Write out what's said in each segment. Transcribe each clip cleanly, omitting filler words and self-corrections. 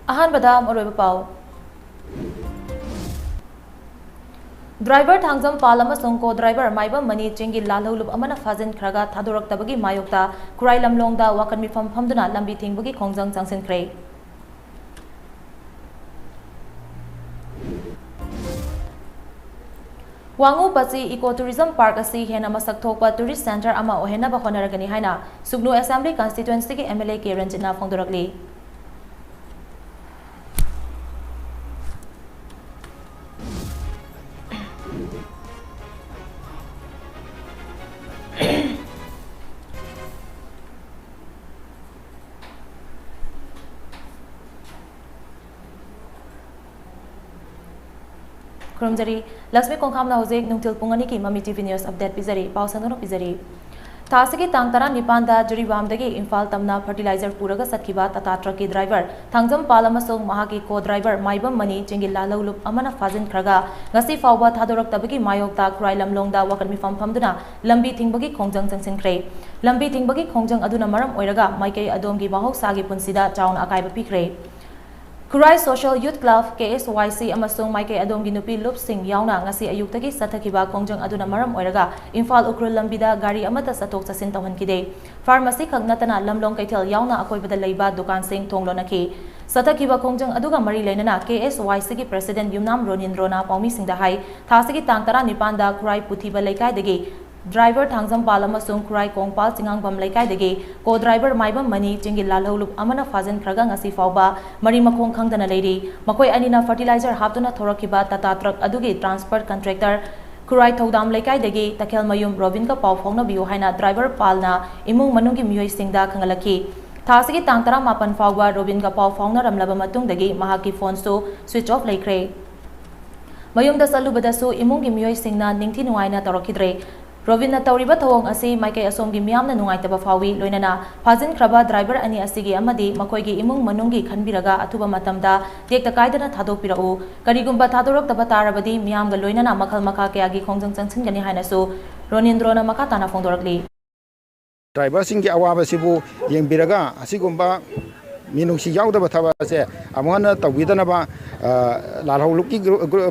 Ahan badam or pau. Driver Thangjam Palama Songko driver Maiba Mani Chingi Lalhulub Amana Fazin Kraga Tadurak Tabagi Mayokta Kurai Lamlongda Wakan Mifam Hamduna Lambi Tingbagi Kongjang Changsin Kray. Wangu Pasi Ecotourism Park Asi Hena Masak Thokpa Tourist Center Ama Ohena Bahonaragani Haina Sugnu Assembly Constituency ki MLA ke Ranjina Phongdorakli. Kurumjari, LUXMI KONGKHAM na hojik nungtil pungani ki MAMI TV News update pizari, pausandono pizari. Thasigi tangtara nipanda juri wamdagi Imphal tamna fertilizer puraga satkiba tata truck ki driver Thangjam Palamasong mahaki co-driver Maibam Mani Chingi Lalhulub Amana Fazin Kraga ngasi fawba thadorak tabagi mayokta Kurai Lamlongda wakan mifam phamduna lambi tingbagi Kongjang changsin kray. Lambi tingbagi Kongjang aduna maram oiraga maikei adomgi mahok-sagi punsida chauna akaiba pikray. Kurai Social Youth Club KSYC amasong Maikei Adomgi Nupi Lupsing yauna ngasi ayuktagi sathakiba Kongjang aduna maram oiraga Imphal Ukrul lambida gari amata satok chasin tawhankide. Pharmacy khagnatana lamlong kaithel yauna akoibada leiba dukansing thonglonaki. Sathakiba Kongjang aduga mari leinana KSYC ki President Yumnam Ronindrona Paumi Singda hai thasigi tangtara nipanda Kurai Puthiba Leikaidagi Driver Thangjam Palamasong Kurai Kongpal Singangbam Leikaidagi co-driver Maibam Mani Chingi Lalhulub Amana Fazin Kraga ngasi fawba mari makhong khangdana leiri makoi anina fertilizer haptuna thorakiba tata truck adugi transport contractor Kurai Thodam Leikaidagi Takhel Mayum Robin ka paw phongna biu haina driver palna imung manunggi miyoi singda khangalaki thasigi tangtara mapan fawba Robin ka paw phongna ramlaba matungdagi mahaki phone so switch off laikre mayumda salubadasu imungi miyoi singna ningthi nuaina torokidre Rovina Tauriba Thawong asi Maikei Asomgi Miyamna Nungaitaba Fawi Loinana Fazin Kraba driver ani asigi amadi makoigi imung manunggi khanbiraga athuba matamda tekta kaidana thadokpirau karigumba thadoroktaba tarabadi miyamga loinana makhal makha kayagi khongjang changchingani hainasu Ronindrona makatana phongdorakli Driver singi awaba sibu yengbiraga asigumba minungsi yaudaba thabase amana tawidana lalhulubki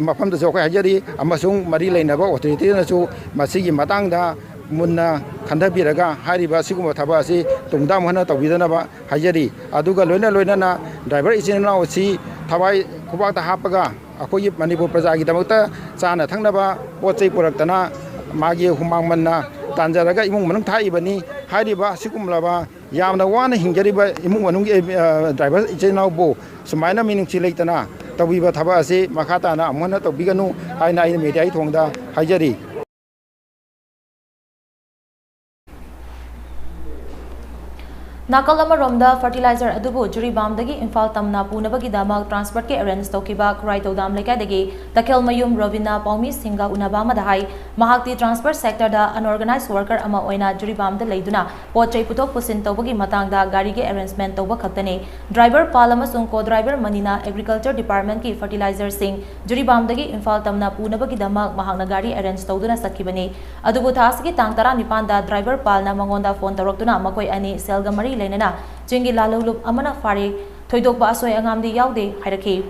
mafamda so kai hajari amasung mari leinaba authority na su masigi matangda munna khandabiraga hariba siguma thabasi tungdam hana tawidana ba hajari aduga loina na driver isinna si thabai khubakta hapaga akoi manipur prajagi damakta chana thangnaba pochei puraktana magi humang manna tanjaraga imung manung thaibani hariba sigumlaba yamna wana hingjariba imung manunggi driver isinna bo sumaina minungsi leitana Tawiba Tabasi, Makatana, Amona Tobiganu, Haina in Media Tonga, Hajari. Nakalama Romda fertilizer adubu juri bamdagi Imphal tamna punabagi damak transport ke arrange tokiba Kurai Thodam Leikaidagi Takhel Mayum Rovina Paumi Singa Unabama dahai mahakti transport sector da unorganized worker ama oina juri bamda leiduna pochai putok pusin tobagi matangda gari ge arrangement toba khaktani driver palama sungko driver manina agriculture department ki fertilizer sing juri bamdagi Imphal tamna punabagi damak mahakna gari arrange toduna sakhibani adubu thasgi tangtara nipanda driver palna mangonda phone toroktuna makoi ani selgamari Lenana, Chingi Lalhulub Amana Fari, Toydokba Asoy Angamdi Yaude, Hairaki.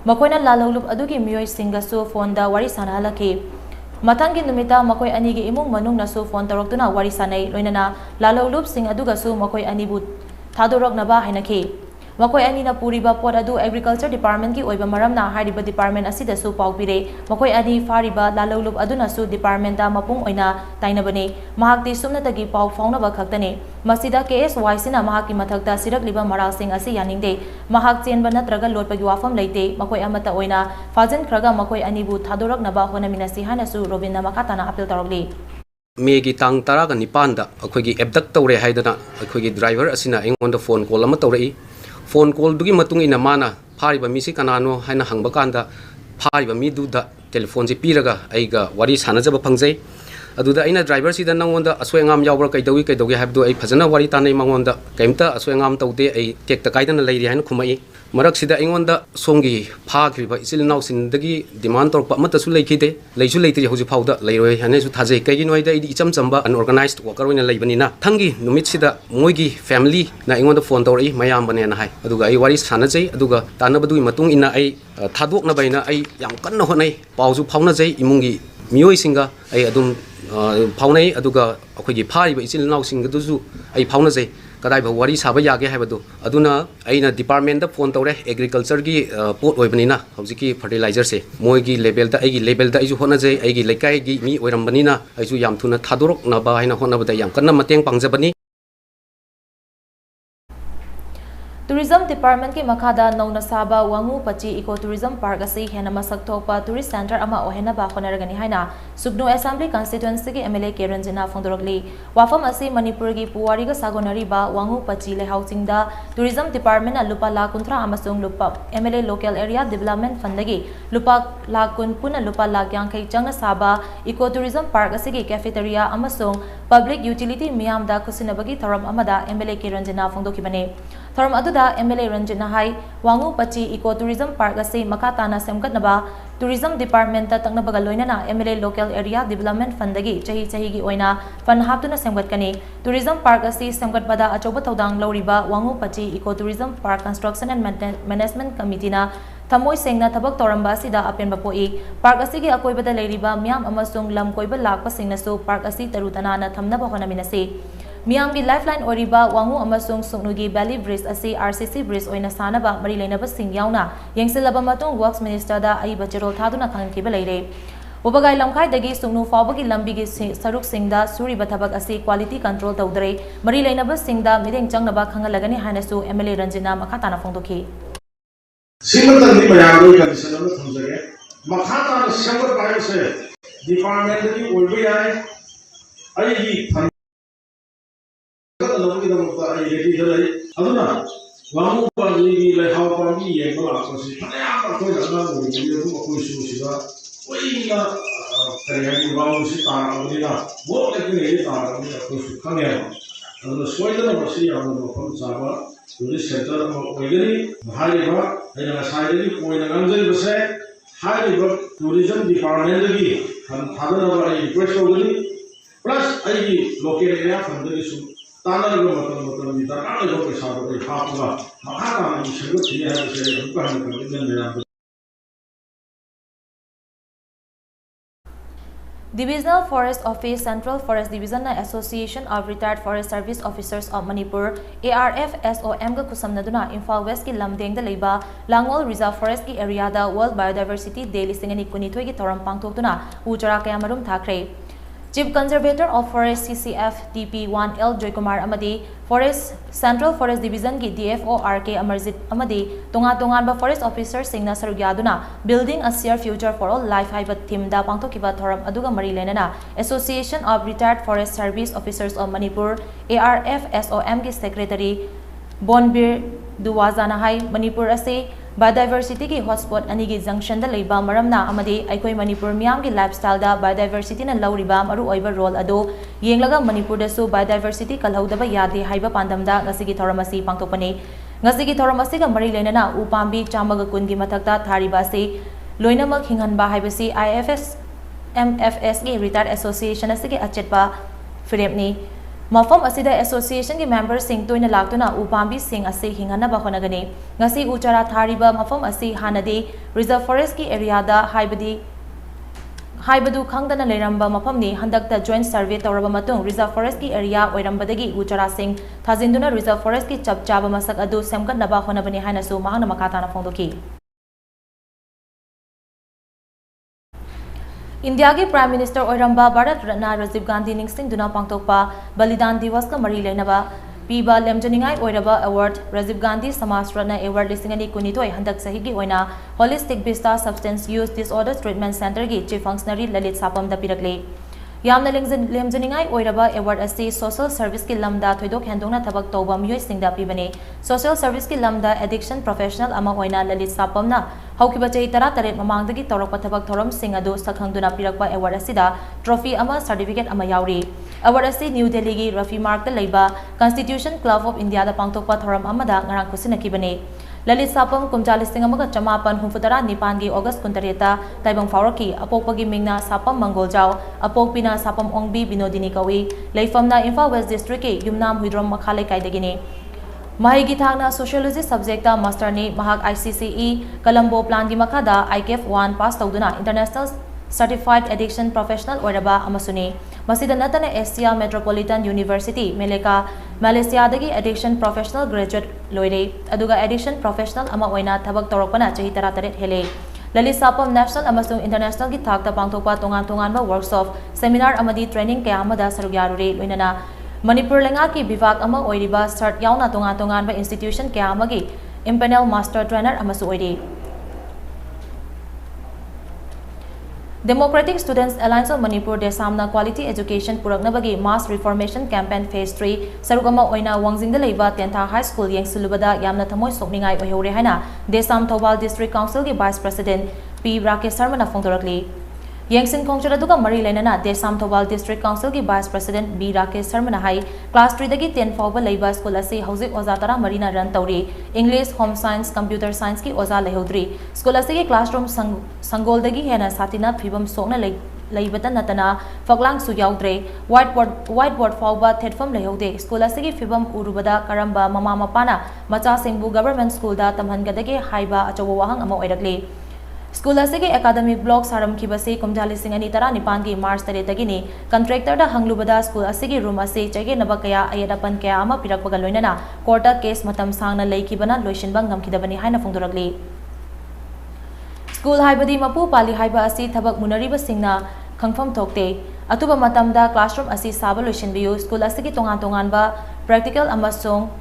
Makoina Lalhulub Adugi Miyoi Singasu Fonda Warisana Halaki. Matangi Numita Makoi Anigi Imung Manung Nasu Fon Taroktuna Warisanay, Loinana, Lalhulub Sing Adugasu Makoi Anibut, Tadorok Naba Hainaki. Makoi ani na puriba pot adu agriculture department ki oiba maramna hariba department asida su pawpire makoi ani fariba lalolub aduna su department da mapung oina tainabani mahakti sumnatagi paw faunaba khaktani masida KSYC na mahaki mathakta sirakliba maral sing asi yaningde mahak chenba natraga lotpagi wafam leite makoi amata oina fazin khraga makoi ani bu thadorak naba hona minasi hana su robinna makatana appeal tarogli Megi tang taraga nipanda akoigi abduct tawre haidana akoigi driver asina engonda phone call ama tawrei phone call dugi matung ina mana phariba misi kanano haina hangba kanda phariba mi du da telephone ji piraga aiga wari sanajaba phangjai अदुदा अइना driver सिदा नंगोंदा असोयंगाम यावरा कैदौगी हाबदो अइ फजना वारी तानै मंगोंदा कैमता असोयंगाम तौदे अइ टेक्ता काइदना लैरि हाइन खुमाई मरक सिदा अइंगोंदा सोंगी फाख्रिबा इचिल now सिनदगी demand Torpa अमतसु लैखिदे लैसु लैत्रि हौजि फाउदा लैरोय हानेसु थाजै कैगि नोइदा इदि इचम Chamba unorganised worker ओइना लैबनिना थंगी नुमित सिदा मोइगी फैमिली ना अइंगोंदा फोन तौरई मयाम बनेना हाय अदुगा अइ वारी सानजै अदुगा तानबदुई मतुंग इना अइ थादोकनबैना अइ याम कन्ना होनै पाउजु फाउनजै इमुंगी मियोइसिंगा अइ अदुम फाउनै अदुगा अखोइगी फारिबा इचिल नाउसिंगदुजु अइ फाउनजै कदाई भा वारी साबा यागे हाइबदो अदुना अइना डिपार्टमेंट दा फोन तौरे एग्रीकल्चर की पोट ओइबनिना हौजिकी फर्टिलाइजर से मोइगी लेवल दा अइगी लेवल दा आइजु होनजै अइगी लेकाई गी मी ओइरंबनिना आइजु याम थुना थादोरक नबा हाइना होनबदा याम कन्ना मतेंग पांगजबनी टूरिज्म डिपार्टमेंट की मखादा नौना साबा वांगू पची इको टूरिज्म पार्क असी हेना मसक थोपा टूरिस्ट सेंटर अमा ओहेनबा होनरगनी हाइना सुग्नो असेंबली कॉन्स्टिट्यूएंसी की एमएलए केरंजना फोंदोरकली वाफम असी मणिपुर की पुवारी का सागोनरीबा वांगू पची लेहाउसिंगदा टूरिज्म डिपार्टमेंट लुपा लाख कुंथ्रा अमसुंग लुपा एमएलए लोकल एरिया डेवलपमेंट फंडगी लुपा लाख कुन पुना लुपा लाख यांखै चंगना साबा इको टूरिज्म पार्क असी की कैफेटेरिया अमसुंग पब्लिक यूटिलिटी मियामदा खुसिनबगी थरम अमदा एमएलए केरंजना फोंदोकिबने थरम अदुदा एमएलए रंजना हाई वांगू पची इको टूरिज्म पार्क असी मखाताना सेमगतनबा टूरिज्म डिपार्टमेंट तकनबगा लोइनना एमएलए लोकल एरिया डेवलपमेंट फंडगी चही की ओइना फंड हापतुना सेमगतकनी टूरिज्म पार्क असी सेमगतबदा अचौब थौदांग लौरिबा वांगू पची eco tourism park construction and management कमिटीना थमोय सेंगना थबक तौरंबा असिदा अपेनबा पोई पार्क असिगी अकोइबदा लेरिबा मियाम अमसुंग लम कोइबा लाकपा सिंगनसु पार्क असी तरुतनाना थमनबा होनमिनसी मियाम की लाइफलाइन ओरिबा वांगू अमसुंग सुकनुगी वैली ब्रिज असी आरसीसी ब्रिज ओइना सानबा मरी लेनबा सिंग याउना यंगसिलबा मतुंग वर्क्स मिनिस्टर दा अइबा जेरोल थादुना खंगखिबा लेरे उबगाई लमखाइदगी सुकनु फावबगी लंबिगी सरुक सिंगदा सुरिबा थबक असी क्वालिटी कंट्रोल तौदरे मरी लेनबा सिंगदा मिदेंग चंगनबा खंगलगनी हाइनसु एमएलए रंजना मखाताना फोंदोखी सिमतंदी मयाम कंडीशन में थमजगे मखाताना सेंगर पायो से डिपार्टमेंट की ओइबे आए अइगी अदुना वांगू पाजी लेहाव पाजी येंबा लाखोसी फनयाम अखोय अना मोरि दुम अखोय सुसिदा ओइना करियानि वांगू सि ताराबनिना बोक लेकने ताराबनि अखोय सु खंगे अदुना सोइदना बसि याम मफम चाबा टूरिस्ट सेंटर अमा ओइगनि हाइबा हैना साइडनि ओइना गंजै बसे हाइबा टूरिज्म डिपार्टमेंट की हम थादना बा रिक्वेस्ट होगनि प्लस आइगी लोकल एरिया फंडगी सु ताना लो मतलब दरकार लो पैसा रो हापगा मखाना नि संगत थि है से उनका हम कर मेरा Divisional Forest Office Central Forest Division Association of Retired Forest Service Officers of Manipur ARFSOM ga kusamnaduna Imphal West ki lamdeng da leiba Langol Reserve Forest ki area da World Biodiversity Day lisingani kunithoi ki thoram pangthoktuna uchara kaya marum thakre Chief Conservator of Forest CCF DP1 L Joykumar amadi Forest Central Forest Division ki DFO RK Amarjit amadi tongan ba forest officers singna sarugyaduna Building a Shared Future for All Life haiba theme da pangthokiba thoram aduga mari lenana Association of Retired Forest Service Officers of Manipur ARFSOM ki Secretary Bonbir Duwazana hai Manipur ase biodiversity की hotspot ani की junction da leiba maramna amadi aikoi manipur miyam की lifestyle da biodiversity na lauriba maru oiba role ado yenglaga manipur da su biodiversity kalhaudaba yade haiba pandam da ngasi ki thoramasi pangtopani ngasi ki thoramasi ga mari lenana upambi chamaga kun gi mathakta thariba se loinamak hinghanba haibasi IFS MFS की retired association asigi achetpa firemni मफम असिदा association की member Singh तोइना लाक्तुना उपांबी सिंह असे हिंगनबा होनगनी ngasi uchara thariba mafam asi hanadi reserve forest की एरिया दा हाइबदु खंगदना लेरंबा मफमनी हंदकता जॉइंट सर्वे तौरबा मतुंग रिजर्व फॉरेस्ट की एरिया ओइरंबदगी उचरा सिंह थाजिंदुना रिजर्व फॉरेस्ट की चपचाबा मसक अदु सेमगनबा होनबनी हाइनसु महाना मखाताना फोंदोकी इंडिया के प्राइम मिनिस्टर ओइरंबा भारत रत्न राजीव गांधी निंगसिंगदुना पांगथोकपा बलिदान दिवस का मरी लेनबा पीबा लेमजनिंगाई ओइरबा अवार्ड राजीव गांधी समाज रत्न अवार्ड लिसिंगनी कुनितोय हंदक सही की ओइना holistic vista substance use disorder treatment centre की चीफ फंक्शनरी ललित सापम दा पिरकले यामना लेमजनिंगाई ओइरबा अवार्ड असी सोशल सर्विस की लमदा थोइदोक हेंदोंना थबक तौबा मियोय सिंगदा पिबने सोशल सर्विस की लमदा एडिक्शन प्रोफेशनल अमा ओइना ललित सापमना ꯍꯧꯈꯤꯕ ꯆꯍꯤ 18 ꯃꯃꯥꯡꯗꯒꯤ ꯇꯧꯔꯛꯄ ꯊꯕꯛ ꯊꯧꯔꯝꯁꯤꯡ ꯑꯗꯨ ꯁꯛꯈꯪꯗꯨꯅ ꯄꯤꯔꯛꯄ ꯑꯦꯋꯥꯔꯗ ꯑꯁꯤꯗ ꯇ꯭ꯔꯣꯐꯤ ꯑꯃ ꯁꯔꯇꯤꯐꯤꯀꯦꯠ ꯑꯃ ꯌꯥꯎꯔꯤ ꯑꯦꯋꯥꯔꯗ ꯑꯁꯤ ꯅ꯭ꯌꯨ ꯗꯦꯜꯂꯤꯒꯤ ꯔꯐꯤ ꯃꯥꯔꯛꯇ ꯂꯩꯕ ꯀꯟꯁꯇꯤꯇ꯭ꯌꯨꯁꯟ ꯀ꯭ꯂꯕ ꯑꯣꯐ ꯏꯟꯗꯤꯌꯥꯗ ꯄꯥꯡꯊꯣꯛꯄ ꯊꯧꯔꯝ ꯑꯃꯗ ꯉꯔꯥꯡ ꯈꯨꯠꯁꯤꯟꯅꯈꯤꯕꯅꯤ ꯂलित सापम कुमजा 1979 की अगस्त 18 ताइबंग फावरकी अपोकपगी मिंगना सापम मंगोलजाव अपोकपिना सापम ओंगबी बिनोदिनी कवी लेफमना इम्फा वेस्ट डिस्ट्रिक्ट की युमनाम हुइद्रोम मखाले कायदगिनी महैगी थांगना सोशियोलॉजी सब्जेक्ट मास्टरनी महाक ICCE कलम्बो प्लान की मखादा IKF 1 पास तौदुना इंटरनेशनल सर्टिफाइड एडिक्शन प्रोफेशनल ओरबा अमसुनी मसीदा नतन Asia Metropolitan University Melaka Malaysia दगी एडिक्शन प्रोफेशनल ग्रेजुएट लोइरे अदुगा एडिक्शन प्रोफेशनल अमा ओइना थबक तौरकपना चही 18 हेले ललित सापम नेशनल अमसुंग इंटरनेशनल की थाकता पांगथोकपा तोंगान तोंगानबा वर्कशॉप सेमिनार अमदी ट्रेनिंग कया अमदा सरुक यारुरे लोइनना मणिपुर लेंगा की विभाग अमा ओइरिबा सर्ट यावना तोंगान तोंगानबा इंस्टीट्यूशन कया अमगी इम्पेनल मास्टर ट्रेनर अमसु ओइरे Democratic Students Alliance of Manipur Desamna Quality Education Puraknabagi Mass Reformation Campaign Phase 3 Sarukama Oina Wangjingda Leiba Tenta High School Yengsulubada Yamna Thamoi Sokningai Oihore Haina Desam Thobal District Council ki Vice President P Rakesh Sarmana Phongdorakli Yengsin Khongchara duga mari lenana Desam Thobal District Council ki Vice President B Rakesh Sarmana hai Class 3 dagi 10 fauba leiba school ase hauzik oza tara marina run tauri English Home Science Computer Science ki oza lehodri school ase ki classroom sangol dagi hena satina phibam sokna leibata natana faglang su yaudre whiteboard fauba thetfam lehode school ase ki phibam urubada karamba mama mapana macha singbu government school da tamhangadagi haiba achawa wahang ama oirakli school के एकाडमिक block सारम की बसे कुमजा 2019 की मार्च 3 तगिनी contractor दा हंगलुबदा school की room असे चगे नब कया अयदपन कया अमा पिरकपगा लोइनना कोर्ट केस मतम सांगना लेखिबना लोइसिनबा ngamखिदबनी हाइना फोंदोरकली स्कूल हाइबदी मपु पाली हाइबा असी थबक मुनरिबा सिंगना खंगफम थोकते अतुबा मतमदा क्लासरूम असी साबा लोइसिनबियु स्कूल की तोंगान तोंगानबा प्रैक्टिकल अमसोंग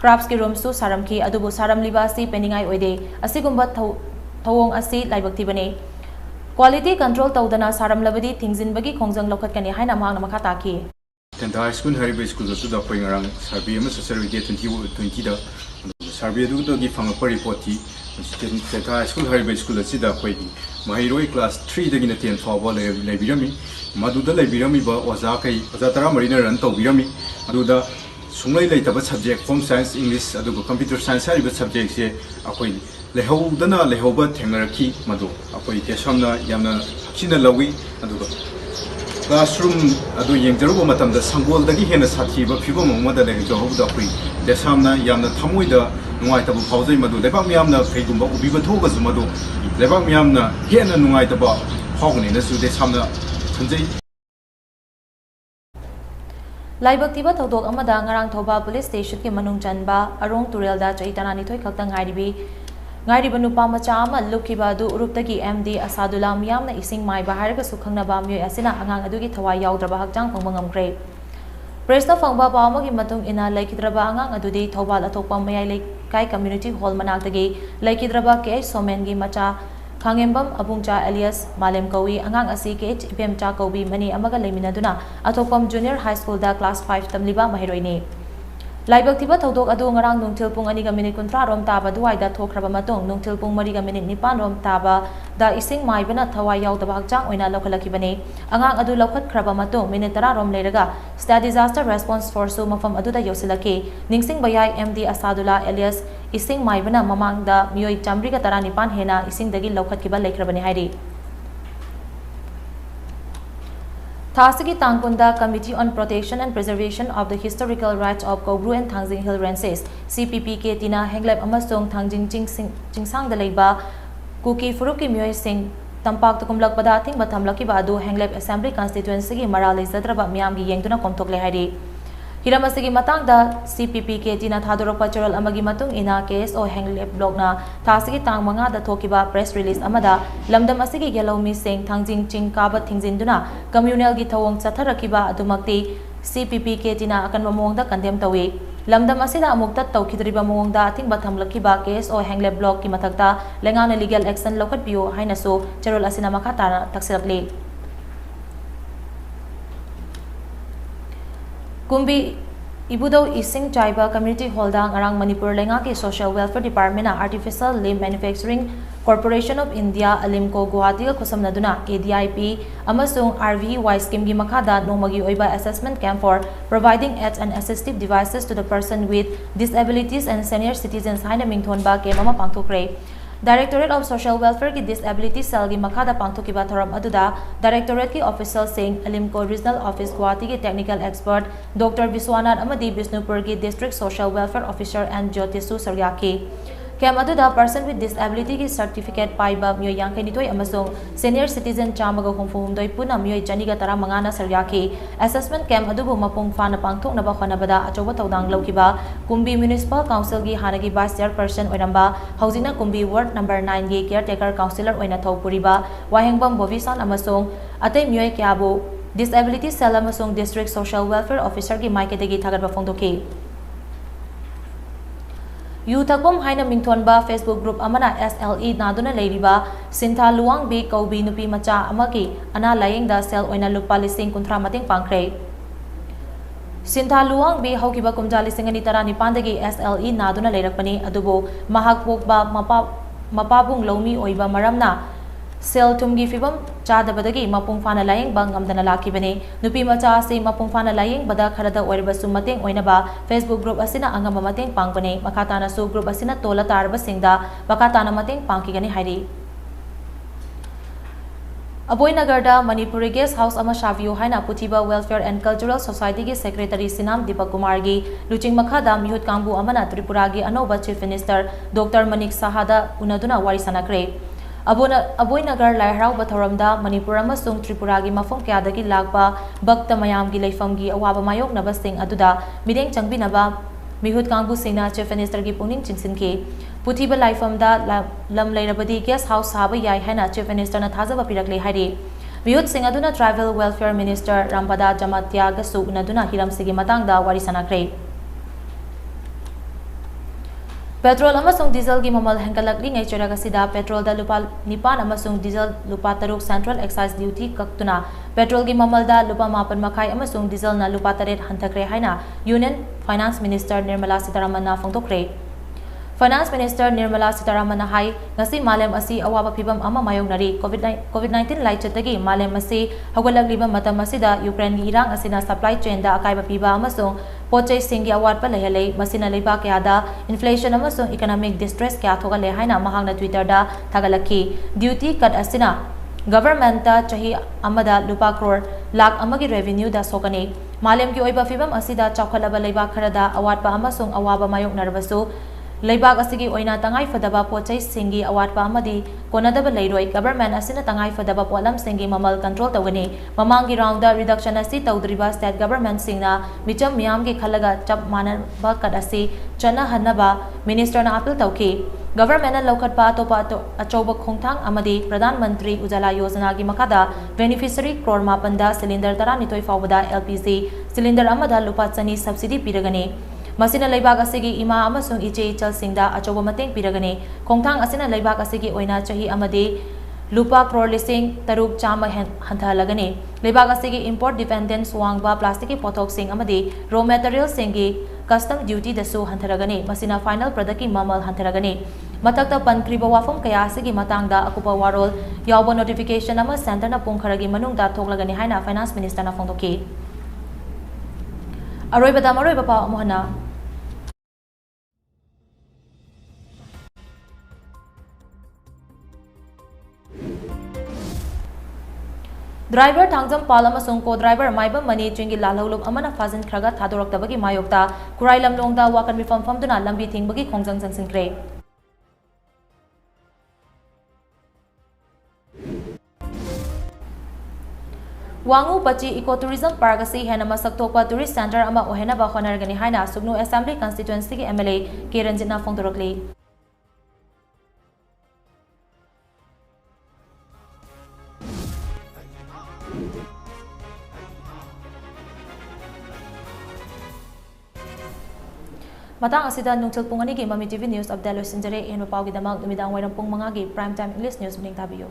क्राफ्ट्स की रूम सु सारमखी अदुबु सारमलिबा असी पेनिंगाई ओइदे असिगुंबा थौंग असी लाइबक्तिबने क्वालिटी कंट्रोल तौदना सारमलबदी थिंगजिनबगी खोंजंग लौखतकनी हाइना मांगना मखा ताकी टेंथा स्कूल हरिबे स्कूल तो द पोइंग सर्वे अम सर्वे 2020 दा सर्वे दु गी फंगप रिपोर्ट थी टेंथा स्कूल हरिबे स्कूल दा पोइगी महिरोई क्लास 3 दगिना 10 फावबा लेबिरमी मदुदा लेबिरमी बा ओजा कई ओजा तरा मरिना रन तौबिरमी अदुदा सुंगलै लेतब सब्जेक्ट होम साइंस इंग्लिश अदुगा कंप्यूटर साइंस हरिबे सब्जेक्ट से अखोई लेहौदना लेहौबा थेंगरखी मदु अखोई तेसमना यामना हक्सिना लवी अदुगा क्लासरूम अदु येंगजरुबा मतमदा संगोलदगी हेना साथीबा फिबम ममदा लेहजौबदा अखोई तेसमना यामना थमोइदा नुआइतब फावजै मदु लेबाक मियामना फेगुंबा उबिबा थोगजु मदु लेबाक मियामना हेना नुआइतब फावगनेना सुदे सामना खंजै लाइबक्तिबा थौदोक अमदा ngarang thoba police station ki manung chanba arong turel da chai tanani thoi khaktang ngairiba nupa macha ama lukhiba du uruptagi MD Asadullah miyamna ising mai baharaga sukhangnaba myoi asina angang adugi thawai yaudraba hakjang phangba ngamkre presta phangba pawmagi matung ina laikhidraba angang adudi thobal athokpa mayai laikai community hall manaktagi laikhidraba ke somen gi macha Khangembam Abungcha alias Malem Kawi angang asi ke HPM cha Kawi mani amaga leiminaduna athokpam junior high school da class 5 tamliba mahiroini Laibaktiba thodok adu ngarang nungthil pung 2:30 rom taba duaida thokraba matung nungthil pung 3:9 rom taba da ising maibana thawai yaudaba hakjang oina lokhalakibane angang adu lokhatkraba matung minute 10 rom leiraga state disaster response force su mafam adu da yosilake ningsing bayai MD Asadullah alias ising maibana mamang da mioi chamri ga 19 hena ising dagi lokhatkiba leikrabane hairi Thasagi Tangkunda Committee on Protection and Preservation of the Historical Rights of Kogru and Thangjing Hill Ranges CPP ke tina henglep amasong Thangjing Chingsang da leiba Kuki Furuki Myoy Singh Tampak tukumlak pada thing bathamlaki ba adu henglep Assembly Constituency gi marali zadraba miyam gi yengduna komthok le hairi Hiramasigi matang da CPP ke tina thadorokpa charal amagi matung ina KSO henglep block na thasigi tang manga da thokiba press release amada lamdam asigi yellow sing thangjing ching kaba thingjinduna communal gi thawong chatharakiba adumakti CPP ke tina akan mamong da condemn tawi lamdam asida amukta tawkhidriba mong da thing bathamlakiba KSO henglep block ki mathakta lengana legal action lokat bio haina so charal asina makata taksilakli Kumbi Ibudau Ising Chaiba Community Hall da ngarang Manipur Lengaki Social Welfare Department na Artificial Limb Manufacturing Corporation of India Alimco Guwahati ga khusamnaduna KDIP amasung RVY scheme gi makhada nomagi oiba assessment camp for providing aids and assistive devices to the person with disabilities and senior citizens haina mingthonba ke mama pangthokre. Directorate of Social Welfare ki Disability Cell ki makhada pangthokiba thoram aduda Directorate ki official sing Alimco Regional Office Guwahati ki technical expert Dr. Viswanath amadi Bisnupur ki District Social Welfare Officer and Jyotisu Saryaki Camp aduda person with disability ki certificate paiba myoy yangkai nitoi amasung senior citizen chamaga humfumdoi puna myoy janiga tara mangana saryaki assessment camp adubu mapung fana pangthok naba khonabada achoba tawdang laukiba Kumbi Municipal Council gi hanagi vice chairperson oiramba haujina Kumbi ward number 9 gi caretaker councillor oina thopuriba wahengbam bovisan amasung atei myoy kyabu disability cell amasung district social welfare officer gi maiketegi thagatba phongdoki Yuthakbom haina mingthonba Facebook group amana SLE naduna leiriba Sintha Luang bi Kaubi nupi macha amaki ana laying da sel oina lupa lising kunthra mating pangkre Sintha Luang bi haukiba kumja lising ani tara nipandagi SLE naduna leirakpani adubo mahak pokba mapabung lomi oiba maramna Sel tumgi fibam chadabadagi mapung fana laying bang amdana lakibane nupi macha ase mapung fana laying bada kharada oiribasu mating oinaba Facebook group asina angama mating pangbane makatana su group asina tola tarba singda bakatana mating pangkigani hairi Aboynagarda Manipuri Guest House ama Shavio haina Puthiba Welfare and Cultural Society gi Secretary Sinam Deepak Kumar gi Luching Makhada Mihut Kangbu amana Tripura gi Anoba Chief Minister Dr. Manik Sahada unaduna wari sanakre Aboynagar Lairau Bathoramda Manipur amasung Tripura gi mafum kyadagi lagba Bhakta mayam gi leifam gi awaba mayok nabasing aduda mideng changbinaba Mihut Kangbu Singna Chief Minister gi pungning chinsinki Puthiba laifamda lam leirabadi guest house haba yai haina Chief Minister na thajaba pirakle hairi Mihut Singh aduna Tribal Welfare Minister Rampada Jamatya gasu unaduna hiram sigi matangda wari sanakre Petrol amasung diesel gi mamal hengkalakli ngai cheraga sida petrol da lupa nipan amasung diesel lupa taruk central excise duty kaktuna petrol gi mamal da lupa mapan makai amasung diesel na lupa taret hanthakre haina Union Finance Minister Nirmala Sitharaman na phongtokre Finance Minister Nirmala Sitharaman na hai ngasi malem asi awaba phibam ama mayongnari COVID-19 lai chatagi malem asi hagalagliba matam asida Ukraine gi irang asina supply chain da akaiba piba amasung pochai singi award pa lehalei masina leiba kyada inflation amasung economic distress kya thoga le haina mahangna Twitter da thagalaki duty cut asina government ta chahi amada lupa crore lakh amagi revenue da sokani malem gi oiba phibam asida chawkhalaba leiba kharada award pa amasung awaba mayok narbasu Leibak asigi oina tangai fadaba pochai singi awatpa amadi konadaba leiroi government asina tangai fadaba polam singi mamal control tawani mamangi round da reduction asi tawdriba state government singna micham miyam gi khalaga chap manaba kadasi chana hanaba minister na appeal tawki government na lokhatpa topa achoba khongthang amadi pradhan mantri ujala yojana gi makada beneficiary crore mapanda cylinder tara nitoi fawada LPG cylinder amada lupa chani subsidy piragani Masina leibak asigi ima amasung iche ichal singda achoba mateng piragani khongthang asina leibak asigi oina chahi amadi lupa crore lising taruk chama hanthalagani leibak asigi import dependence wangba plastic pothok sing amadi raw material singi custom duty dasu hantharagani masina final product ki mamal hantharagani matakta pankriba wafum kaya asigi matangda akupa warol yawba notification ama center na pungkharagi manungda thoklagani haina finance minister na phongdoki Aroibada maroiba pa amuhana Driver thangjam palama sungko driver maiba mani chingi lalholup amana fazin khraga thadoraktabagi mayokta kurai lamlongda wakan mifam famduna lambi thingbagi khongjang jangsinkre Wangu Pachi Ecotourism Park asi hena masak thokpa tourist center ama ohena ba khonargani haina Sugnu Assembly constituency ki MLA Kiranjitna phongdorakli Matang asida nungtil pungani ki MAMI TV News update losinjare en pau gi damag numidang wairang pung mga gi prime time English news muning tabiyo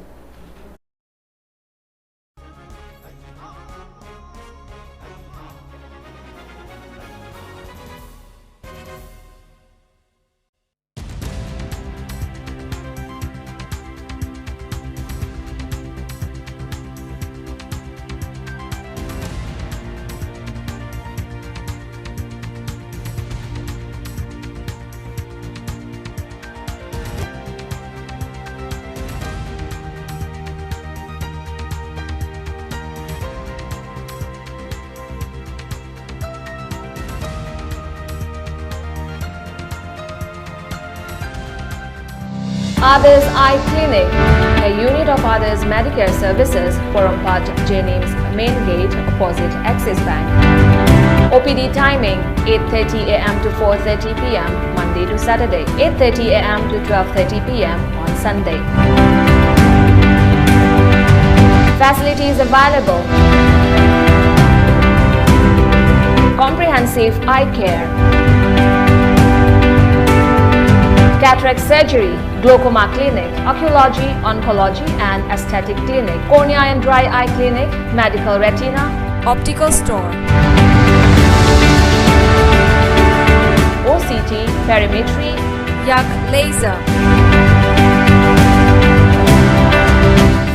Others Eye Clinic, a unit of Others Medicare Services, Porompat Jennings Main Gate opposite Axis Bank. OPD timing 8:30 a.m. to 4:30 p.m. Monday to Saturday, 8:30 a.m. to 12:30 p.m. on Sunday. Facilities available: comprehensive eye care, cataract surgery, glaucoma clinic, oncology, oncology and aesthetic clinic, cornea and dry eye clinic, medical retina, optical store, OCT, perimetry, yak laser.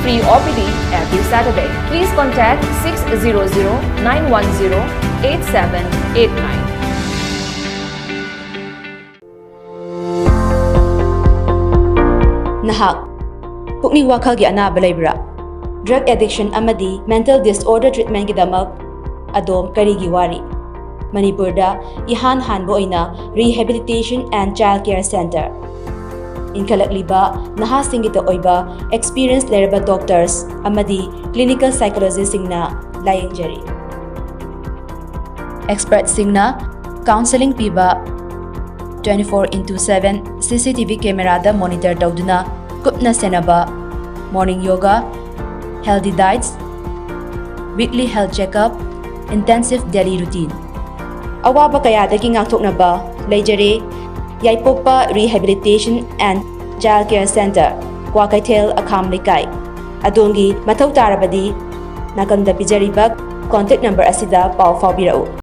Free OPD every Saturday. Please contact 600-910-8789. Nahak pukning wakhalgi anaba leibra drug addiction amadi mental disorder treatment gidamak adom karigi wari Manipurda ihan hanbo oina rehabilitation and child care center inkalakliba nahasingita oiba experienced leraba doctors amadi clinical psychologists singna layingjari experts singna counseling piba 24/7 CCTV camera da monitor tawduna kupna senaba morning yoga, healthy diets, weekly health checkup, intensive daily routine. Awaba kayadagi ngakthoknaba leijare Yaipokpa Rehabilitation and Child Care Center, Kwakaithel Akham Likai. Adongi mathau tarabadi nakanda pijariba contact number asida pau fawbirau.